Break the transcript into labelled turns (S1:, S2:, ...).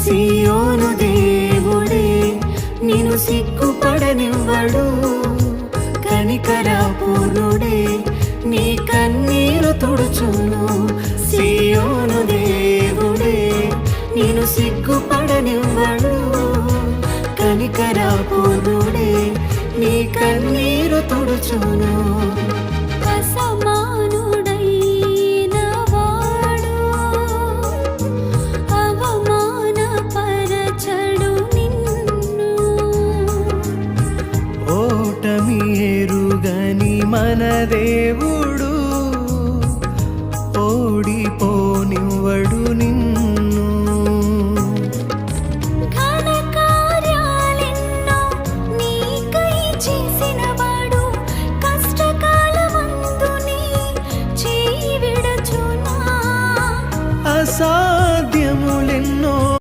S1: సియోను దేవుడే నిన్ను సిగ్గుపడనివ్వడు, కనికరపూర్ణుడే నీ కన్నీరు తుడుచును. సియోను దేవుడే నిన్ను సిగ్గుపడనివ్వడు, కనికరపూర్ణుడే నీ కన్నీరు తుడుచును.